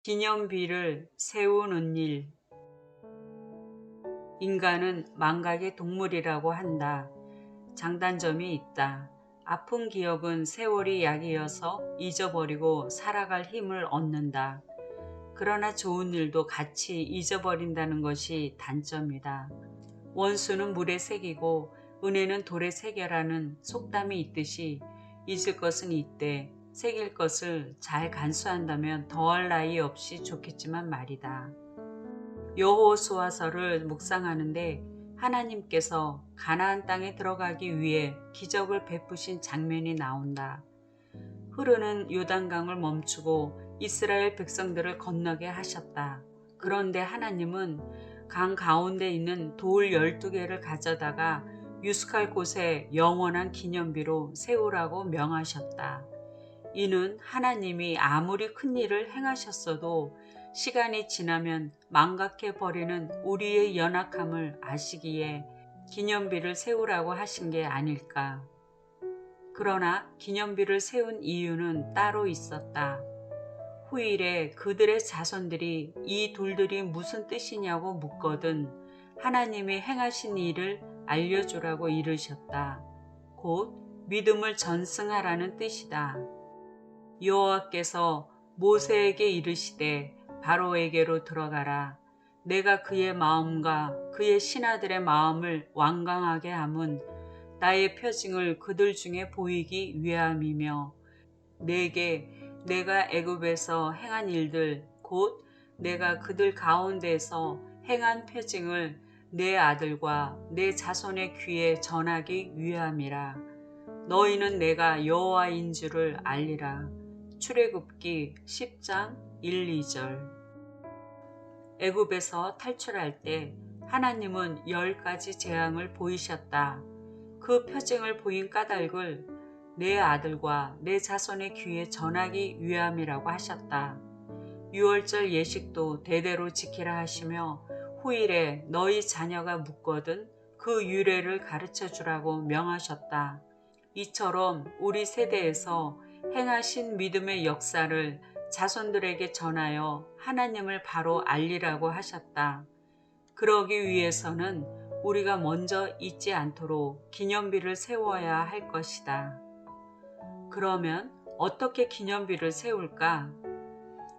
기념비를 세우는 일. 인간은 망각의 동물이라고 한다. 장단점이 있다. 아픈 기억은 세월이 약이어서 잊어버리고 살아갈 힘을 얻는다. 그러나 좋은 일도 같이 잊어버린다는 것이 단점이다. 원수는 물에 새기고 은혜는 돌에 새겨라는 속담이 있듯이 잊을 것은 잊되 새길 것을 잘 간수한다면 더할 나위 없이 좋겠지만 말이다. 여호수아서를 묵상하는데 하나님께서 가나안 땅에 들어가기 위해 기적을 베푸신 장면이 나온다. 흐르는 요단강을 멈추고 이스라엘 백성들을 건너게 하셨다. 그런데 하나님은 강 가운데 있는 돌 12개를 가져다가 유숙할 곳에 영원한 기념비로 세우라고 명하셨다. 이는 하나님이 아무리 큰 일을 행하셨어도 시간이 지나면 망각해 버리는 우리의 연약함을 아시기에 기념비를 세우라고 하신 게 아닐까. 그러나 기념비를 세운 이유는 따로 있었다. 후일에 그들의 자손들이 이 돌들이 무슨 뜻이냐고 묻거든 하나님이 행하신 일을 알려주라고 이르셨다. 곧 믿음을 전승하라는 뜻이다. 여호와께서 모세에게 이르시되 바로에게로 들어가라. 내가 그의 마음과 그의 신하들의 마음을 완강하게 함은 나의 표징을 그들 중에 보이기 위함이며 내게 내가 애굽에서 행한 일들 곧 내가 그들 가운데에서 행한 표징을 내 아들과 내 자손의 귀에 전하기 위함이라. 너희는 내가 여호와인 줄을 알리라. 출애굽기 10장 1, 2절. 애굽에서 탈출할 때 하나님은 10가지 재앙을 보이셨다. 그 표징을 보인 까닭을 내 아들과 내 자손의 귀에 전하기 위함이라고 하셨다. 유월절 예식도 대대로 지키라 하시며 후일에 너희 자녀가 묻거든 그 유래를 가르쳐 주라고 명하셨다. 이처럼 우리 세대에서 행하신 믿음의 역사를 자손들에게 전하여 하나님을 바로 알리라고 하셨다. 그러기 위해서는 우리가 먼저 잊지 않도록 기념비를 세워야 할 것이다. 그러면 어떻게 기념비를 세울까?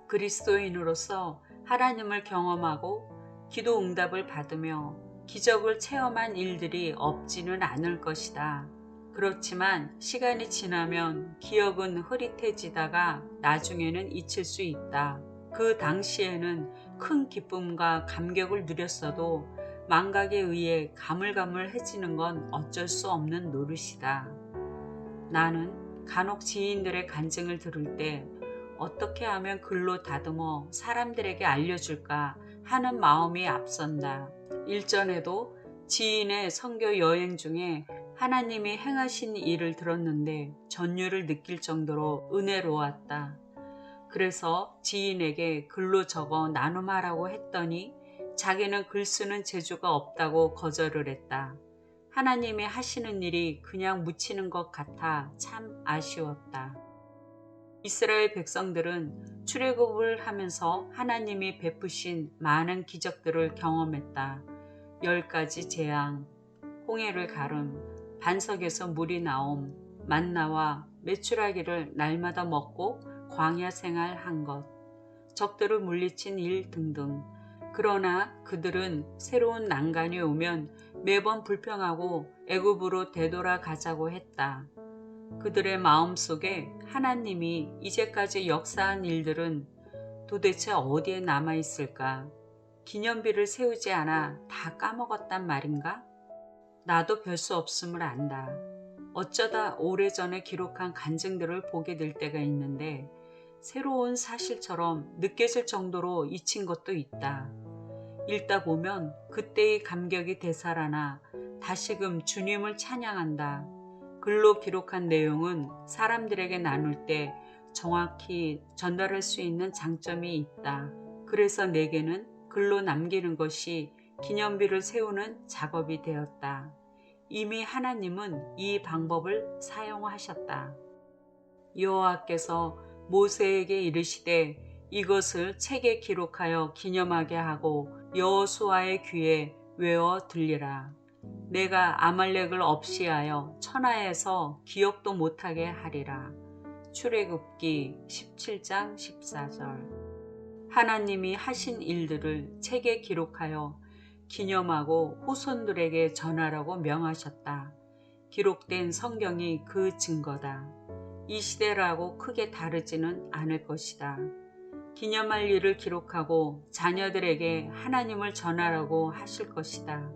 그리스도인으로서 하나님을 경험하고 기도 응답을 받으며 기적을 체험한 일들이 없지는 않을 것이다. 그렇지만 시간이 지나면 기억은 흐릿해지다가 나중에는 잊힐 수 있다. 그 당시에는 큰 기쁨과 감격을 누렸어도 망각에 의해 가물가물해지는 건 어쩔 수 없는 노릇이다. 나는 간혹 지인들의 간증을 들을 때 어떻게 하면 글로 다듬어 사람들에게 알려줄까 하는 마음이 앞선다. 일전에도 지인의 선교 여행 중에 하나님이 행하신 일을 들었는데 전율을 느낄 정도로 은혜로웠다. 그래서 지인에게 글로 적어 나눔하라고 했더니 자기는 글 쓰는 재주가 없다고 거절을 했다. 하나님이 하시는 일이 그냥 묻히는 것 같아 참 아쉬웠다. 이스라엘 백성들은 출애굽을 하면서 하나님이 베푸신 많은 기적들을 경험했다. 10가지 재앙, 홍해를 가름, 반석에서 물이 나옴, 만나와 메추라기를 날마다 먹고 광야 생활한 것, 적들을 물리친 일 등등. 그러나 그들은 새로운 난간이 오면 매번 불평하고 애굽으로 되돌아가자고 했다. 그들의 마음속에 하나님이 이제까지 역사한 일들은 도대체 어디에 남아있을까? 기념비를 세우지 않아 다 까먹었단 말인가? 나도 별 수 없음을 안다. 어쩌다 오래전에 기록한 간증들을 보게 될 때가 있는데 새로운 사실처럼 느껴질 정도로 잊힌 것도 있다. 읽다 보면 그때의 감격이 되살아나 다시금 주님을 찬양한다. 글로 기록한 내용은 사람들에게 나눌 때 정확히 전달할 수 있는 장점이 있다. 그래서 내게는 글로 남기는 것이 기념비를 세우는 작업이 되었다. 이미 하나님은 이 방법을 사용하셨다. 여호와께서 모세에게 이르시되 이것을 책에 기록하여 기념하게 하고 여호수아의 귀에 외워 들리라. 내가 아말렉을 없이하여 천하에서 기억도 못하게 하리라. 출애굽기 17장 14절. 하나님이 하신 일들을 책에 기록하여 기념하고 후손들에게 전하라고 명하셨다. 기록된 성경이 그 증거다. 이 시대라고 크게 다르지는 않을 것이다. 기념할 일을 기록하고 자녀들에게 하나님을 전하라고 하실 것이다.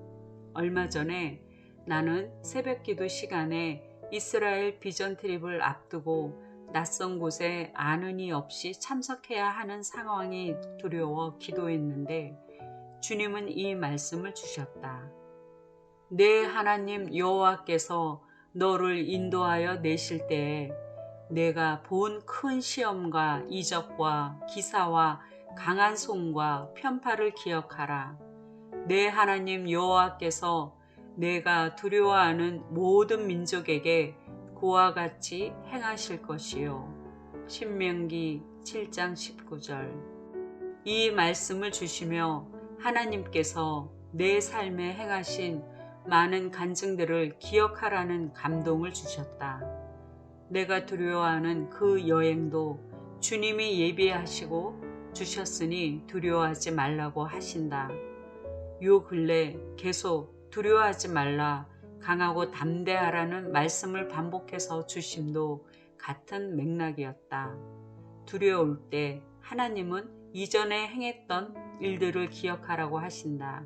얼마 전에 나는 새벽기도 시간에 이스라엘 비전 트립을 앞두고 낯선 곳에 아는 이 없이 참석해야 하는 상황이 두려워 기도했는데 주님은 이 말씀을 주셨다. 내 하나님 여호와께서 너를 인도하여 내실 때에 내가 본 큰 시험과 이적과 기사와 강한 손과 편파를 기억하라. 내 하나님 여호와께서 내가 두려워하는 모든 민족에게 그와 같이 행하실 것이요. 신명기 7장 19절. 이 말씀을 주시며 하나님께서 내 삶에 행하신 많은 간증들을 기억하라는 감동을 주셨다. 내가 두려워하는 그 여행도 주님이 예비하시고 주셨으니 두려워하지 말라고 하신다. 요 근래 계속 두려워하지 말라, 강하고 담대하라는 말씀을 반복해서 주심도 같은 맥락이었다. 두려울 때 하나님은 이전에 행했던 일들을 기억하라고 하신다.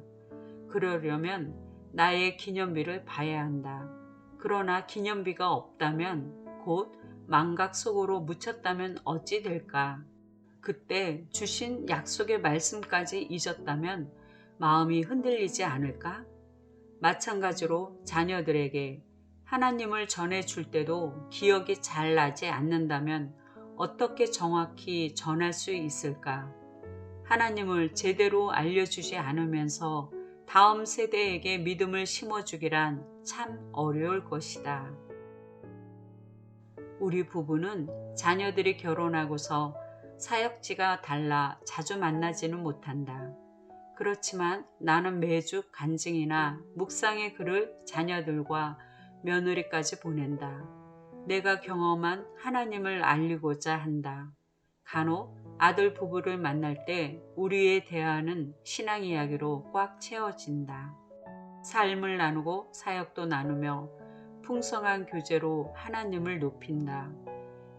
그러려면 나의 기념비를 봐야 한다. 그러나 기념비가 없다면 곧 망각 속으로 묻혔다면 어찌 될까? 그때 주신 약속의 말씀까지 잊었다면 마음이 흔들리지 않을까? 마찬가지로 자녀들에게 하나님을 전해줄 때도 기억이 잘 나지 않는다면 어떻게 정확히 전할 수 있을까? 하나님을 제대로 알려주지 않으면서 다음 세대에게 믿음을 심어주기란 참 어려울 것이다. 우리 부부는 자녀들이 결혼하고서 사역지가 달라 자주 만나지는 못한다. 그렇지만 나는 매주 간증이나 묵상의 글을 자녀들과 며느리까지 보낸다. 내가 경험한 하나님을 알리고자 한다. 간혹 아들 부부를 만날 때 우리의 대화는 신앙 이야기로 꽉 채워진다. 삶을 나누고 사역도 나누며 풍성한 교제로 하나님을 높인다.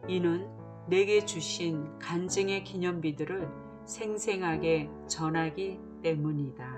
이는 내게 주신 간증의 기념비들을 생생하게 전하기 때문이다.